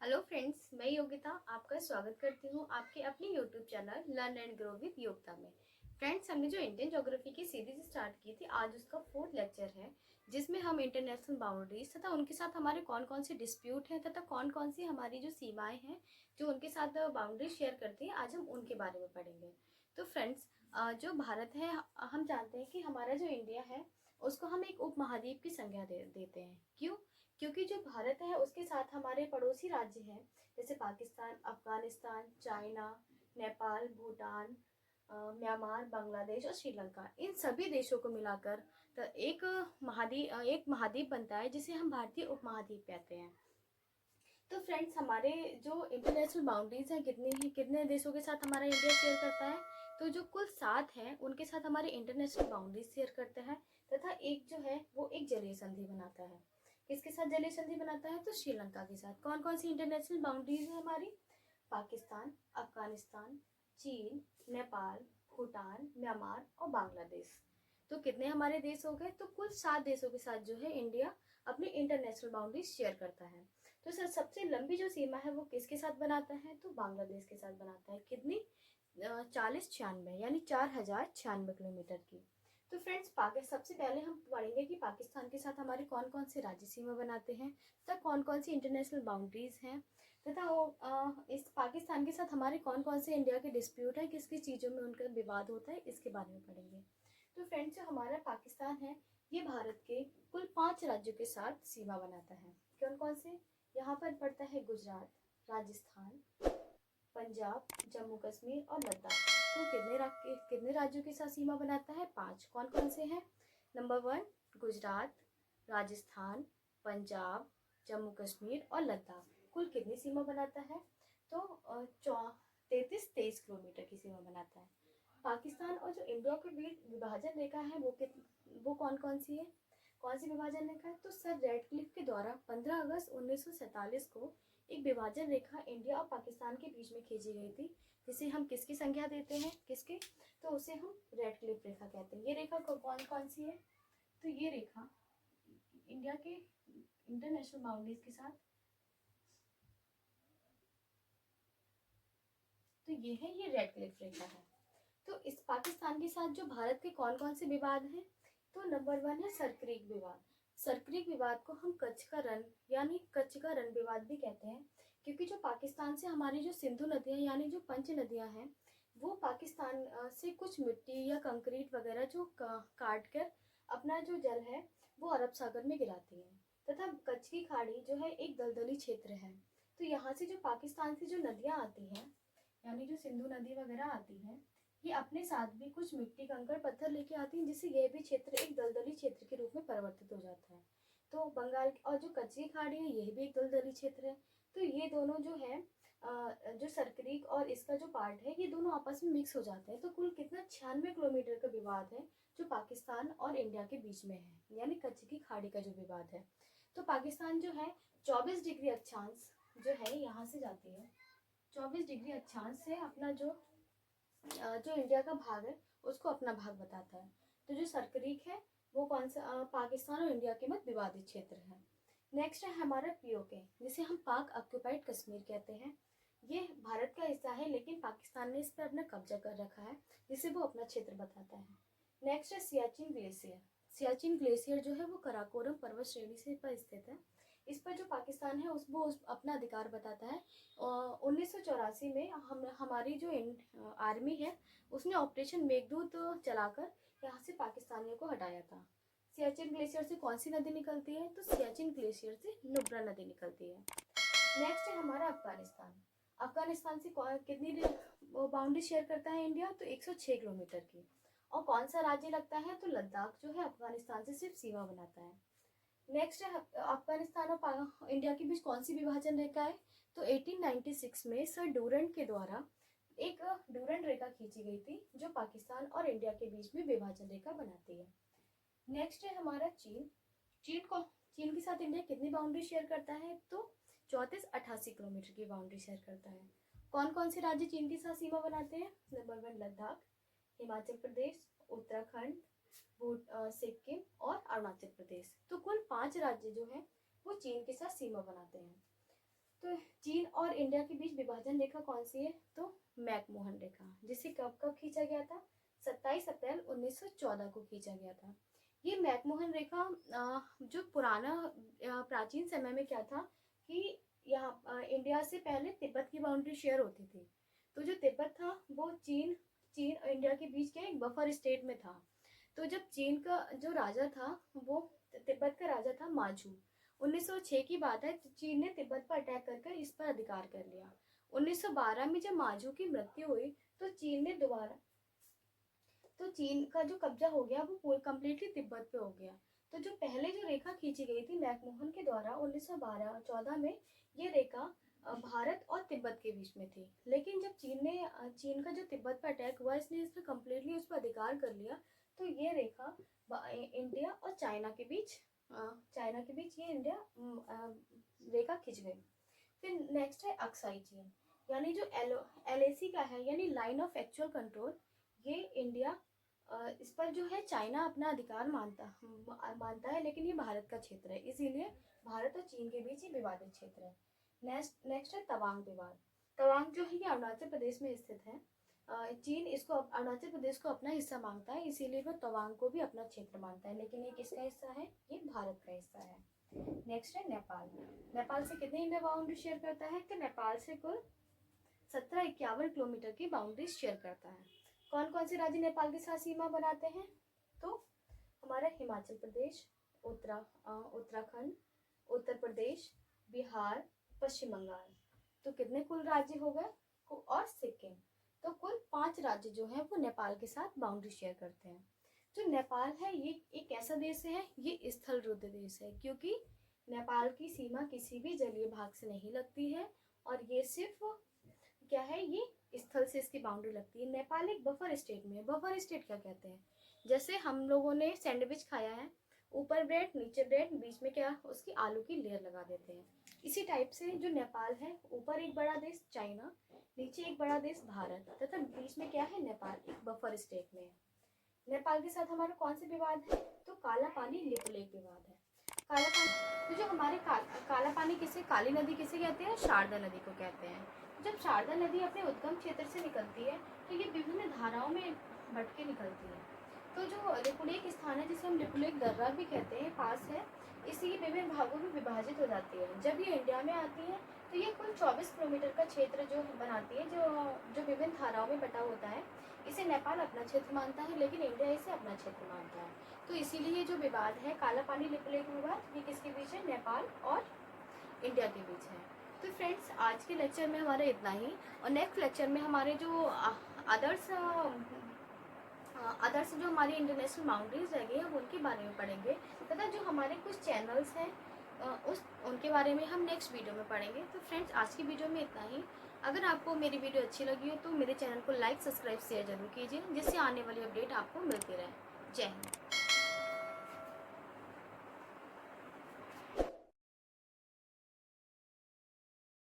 Hello friends, मैं योगिता आपका स्वागत करती हूँ आपके अपने YouTube channel learn and grow with Yogita में। फ्रेंड्स, हमने जो इंडियन ज्योग्राफी की सीरीज स्टार्ट की थी, आज उसका 4th लेक्चर है, जिसमें हम इंटरनेशनल बाउंड्रीज तथा उनके साथ हमारे कौन कौन से डिस्प्यूट हैं तथा कौन कौन सी हमारी जो सीमाएं हैं जो उनके साथ बाउंड्री शेयर करती हैं, आज हम उनके बारे में पढ़ेंगे। तो फ्रेंड्स, जो भारत है, हम जानते हैं कि हमारा जो इंडिया है उसको हम एक उपमहाद्वीप की संज्ञा देते हैं। क्यों? क्योंकि जो भारत है उसके साथ हमारे पड़ोसी राज्य हैं, जैसे पाकिस्तान, अफगानिस्तान, चाइना, नेपाल, भूटान, म्यांमार, बांग्लादेश और श्रीलंका, इन सभी देशों को मिलाकर तो एक महाद्वीप बनता है, जिसे हम भारतीय उपमहाद्वीप कहते हैं। तो फ्रेंड्स, हमारे जो इंटरनेशनल बाउंड्रीज हैं कितने देशों के साथ हमारा इंडिया शेयर करता है? तो जो कुल 7 हैं उनके साथ हमारे इंटरनेशनल बाउंड्रीज शेयर करते हैं, तथा एक जो है वो एक जलीय संधि बनाता है। किसके साथ जलीय संधि बनाता है? तो श्रीलंका के साथ। कौन कौन सी इंटरनेशनल बाउंड्रीज है हमारी? पाकिस्तान, अफगानिस्तान, चीन, नेपाल, भूटान, म्यांमार और बांग्लादेश। तो कितने हमारे देश हो गए? तो कुल 7 देशों के साथ जो है इंडिया अपनी इंटरनेशनल बाउंड्री शेयर करता है। तो सर, सबसे लंबी जो सीमा है वो किसके साथ बनाता है? तो बांग्लादेश के साथ बनाता है। कितनी? 4096 यानी 4096 किलोमीटर की। तो फ्रेंड्स, सबसे पहले हम पढ़ेंगे कि पाकिस्तान के साथ हमारे कौन कौन से राज्य सीमा बनाते हैं तथा कौन कौन सी इंटरनेशनल बाउंड्रीज हैं, तथा इस पाकिस्तान के साथ हमारे कौन कौन से इंडिया के डिस्प्यूट है, किस किस चीज़ों में उनका विवाद होता है, इसके बारे में पढ़ेंगे। तो फ्रेंड्स, जो हमारा पाकिस्तान है ये भारत के कुल 5 राज्यों के साथ सीमा बनाता है। कौन कौन से? यहाँ पर पड़ता है गुजरात, राजस्थान, पंजाब, जम्मू कश्मीर और लद्दाख। तो कितने राज्यों के साथ सीमा बनाता है? 5। कौन कौन से हैं? नंबर 1 गुजरात, राजस्थान, पंजाब, जम्मू कश्मीर और लद्दाख। कुल कितनी सीमा बनाता है? तो 23 किलोमीटर की सीमा बनाता है। पाकिस्तान और जो इंडिया के बीच विभाजन रेखा है वो कौन कौन सी है? कौन सी विभाजन रेखा है? तो सर रेडक्लिफ के द्वारा 15 अगस्त 1947 को एक विभाजन रेखा इंडिया और पाकिस्तान के बीच में खींची गई थी, जिसे हम किसकी संज्ञा देते हैं? किसके? तो उसे हम रेडक्लिफ रेखा कहते हैं। ये रेखा कौन कौन सी है? तो ये रेखा इंडिया के इंटरनेशनल बाउंड्रीज के साथ, तो ये रेडक्लिफ रेखा है। तो इस पाकिस्तान के साथ जो भारत के कौन कौन से विवाद हैं? तो नंबर 1 है सरक्रीक विवाद। सरक्रीक विवाद को हम कच्छ का रण यानी कच्छ का रण विवाद भी कहते हैं, क्योंकि जो पाकिस्तान से हमारी जो सिंधु नदियां यानी जो पंच नदियां हैं, वो पाकिस्तान से कुछ मिट्टी या कंक्रीट वगैरह जो काट कर अपना जो जल है वो अरब सागर में गिराती हैं, तथा कच्छ की खाड़ी जो है एक दलदली क्षेत्र है। तो यहाँ से जो पाकिस्तान से जो नदियाँ आती हैं, यानी जो सिंधु नदी वगैरह आती हैं, ये अपने साथ भी कुछ मिट्टी कंकड़ पत्थर लेके आती हैं, जिससे यह भी क्षेत्र एक दलदली क्षेत्र के रूप में परिवर्तित हो जाता है। तो बंगाल और जो कच्ची खाड़ी है यह भी एक दलदली क्षेत्र है। तो ये दोनों जो है जो सरक्रीक और इसका जो पार्ट है, ये दोनों आपस में मिक्स हो जाते हैं। तो कुल कितना 96 किलोमीटर का विवाद है जो पाकिस्तान और इंडिया के बीच में है, यानी कच्छ की खाड़ी का जो विवाद है। तो पाकिस्तान जो है 24 डिग्री अक्षांश जो है यहाँ से जाती है, 24 डिग्री अक्षांश से अपना जो इंडिया का भाग है उसको अपना भाग बताता है। तो जो सरक्रीक है वो कौन सा पाकिस्तान और इंडिया के मध्य विवादित क्षेत्र है। नेक्स्ट है हमारा पीओके, जिसे हम पाक ऑक्युपाइड कश्मीर कहते हैं। ये भारत का हिस्सा है, लेकिन पाकिस्तान ने इस पर अपना कब्जा कर रखा है, जिसे वो अपना क्षेत्र बताता है। नेक्स्ट है सियाचिन ग्लेशियर। सियाचिन ग्लेशियर जो है वो कराकोरम पर्वत श्रेणी से पर स्थित है। इस पर जो पाकिस्तान है अपना अधिकार बताता है। 1984 में हमारी जो आर्मी है उसने ऑपरेशन मेघदूत चलाकर यहाँ से पाकिस्तानियों को हटाया था। सियाचिन ग्लेशियर से कौन सी नदी निकलती है? तो सियाचिन ग्लेशियर से नुब्रा नदी निकलती है। नेक्स्ट है हमारा अफगानिस्तान। अफगानिस्तान से कितनी बाउंड्री शेयर करता है इंडिया? तो 106 किलोमीटर की। और कौन सा राज्य लगता है? तो लद्दाख जो है अफगानिस्तान से सिर्फ सीमा बनाता है। नेक्स्ट है अफगानिस्तान और इंडिया के बीच कौन सी विभाजन रेखा है? तो 1896 में सर डूरंड के द्वारा एक डूरंड रेखा खींची गई थी, जो पाकिस्तान और इंडिया के बीच में विभाजन रेखा बनाती है। नेक्स्ट है हमारा चीन। चीन के साथ इंडिया कितनी बाउंड्री शेयर करता है? तो 3488 किलोमीटर की बाउंड्री शेयर करता है। कौन कौन से राज्य चीन के साथ सीमा बनाते हैं? नंबर 1 लद्दाख, हिमाचल प्रदेश, उत्तराखंड, सिक्किम और अरुणाचल प्रदेश। तो कुल 5 राज्य जो हैं वो चीन के साथ सीमा बनाते हैं। तो चीन और इंडिया के बीच विभाजन रेखा कौन सी है? तो मैकमोहन रेखा, जिसे कब कब खींचा गया था? 27 अप्रैल 1914 को खींचा गया था। ये मैकमोहन रेखा जो पुराना प्राचीन समय में क्या था कि यहाँ इंडिया से पहले तिब्बत की बाउंड्री शेयर होती थी। तो जो तिब्बत था वो चीन और इंडिया के बीच के एक बफर स्टेट में था। तो जब चीन का जो राजा था वो तिब्बत का राजा था मांझू। 1906 की बात है, चीन ने तिब्बत पर अटैक कर इस पर अधिकार कर लिया। 1912 में जब मांझू की मृत्यु हुई तो चीन का जो कब्जा हो गया वो पूरी कम्प्लीटली तिब्बत पे हो गया। तो जो पहले जो रेखा खींची गई थी मैकमोहन के द्वारा 1912-14 में, ये रेखा भारत और तिब्बत के बीच में थी। लेकिन जब चीन का जो तिब्बत पर अटैक हुआ, इसने इस पर कम्प्लीटली उस पर अधिकार कर लिया। तो ये रेखा इंडिया और चाइना के बीच ये इंडिया रेखा खिंच गई। फिर नेक्स्ट है अक्साई चेन, यानी जो LAC का है, यानी लाइन ऑफ एक्चुअल कंट्रोल। ये इंडिया इस पर जो है चाइना अपना अधिकार मानता है, लेकिन ये भारत का क्षेत्र है, इसीलिए भारत और चीन के बीच ये विवादित क्षेत्र है। नेक्स्ट है तवांग विवाद। तवांग जो है ये अरुणाचल प्रदेश में स्थित है। चीन इसको अरुणाचल प्रदेश को अपना हिस्सा मांगता है, इसीलिए वो तवांग को भी अपना क्षेत्र मानता है, लेकिन ये किसका हिस्सा है? ये भारत का हिस्सा है। नेक्स्ट है नेपाल। नेपाल से कितनी इंडिया बाउंड्री शेयर करता है? तो नेपाल से कुल 1751 किलोमीटर की बाउंड्री शेयर करता है। कौन कौन से राज्य नेपाल के साथ सीमा बनाते हैं? तो हमारा हिमाचल प्रदेश, उत्तराखंड, उत्तर प्रदेश, बिहार, पश्चिम बंगाल। तो कितने कुल राज्य हो गए? और सिक्किम। तो कुल 5 राज्य जो हैं वो नेपाल के साथ बाउंड्री शेयर करते हैं। जो नेपाल है ये एक ऐसा देश है, ये स्थल रुद्ध देश है, क्योंकि नेपाल की सीमा किसी भी जलीय भाग से नहीं लगती है, और ये सिर्फ क्या है, ये स्थल से इसकी बाउंड्री लगती है। नेपाल एक बफर स्टेट में है। बफर स्टेट क्या कहते हैं? जैसे हम लोगों ने सैंडविच खाया है, ऊपर ब्रेड नीचे ब्रेड, बीच में क्या, उसकी आलू की लेयर लगा देते हैं। इसी टाइप से जो नेपाल है, ऊपर एक बड़ा देश चाइना, नीचे एक बड़ा देश भारत, तथा बीच में क्या है? नेपाल एक बफर स्टेट में है। नेपाल के साथ हमारा कौन से विवाद है? तो काला पानी लिपुलेख विवाद है। काला पानी, तो जो हमारे काला पानी काली नदी किसे कहते हैं? शारदा नदी को कहते हैं। जब शारदा नदी अपने उद्गम क्षेत्र से निकलती है तो ये विभिन्न धाराओं में बट के निकलती है। तो जो लिपुलेख स्थान है, जिसे हम लिपुलेख दर्रा भी कहते हैं, पास है, इसी विभिन्न भागों में विभाजित हो जाती है। जब ये इंडिया में आती है तो ये कुल 24 किलोमीटर का क्षेत्र जो बनाती है, जो विभिन्न धाराओं में बटा होता है। इसे नेपाल अपना क्षेत्र मानता है, लेकिन इंडिया इसे अपना क्षेत्र मानता है। तो इसीलिए जो विवाद है काला पानी लिपुलेख विवाद, ये किसके बीच है? नेपाल और इंडिया के बीच है। तो फ्रेंड्स, आज के लेक्चर में हमारा इतना ही, और नेक्स्ट लेक्चर में हमारे जो अदर्स जो हमारी इंटरनेशनल बाउंड्रीज रह गई हैं उनके बारे में पढ़ेंगे, तथा जो हमारे कुछ चैनल्स हैं उनके बारे में हम नेक्स्ट वीडियो में पढ़ेंगे। तो फ्रेंड्स, आज की वीडियो में इतना ही। अगर आपको मेरी वीडियो अच्छी लगी हो तो मेरे चैनल को लाइक, सब्सक्राइब, शेयर जरूर कीजिए, जिससे आने वाली अपडेट आपको मिलती रहे। जय हिंद।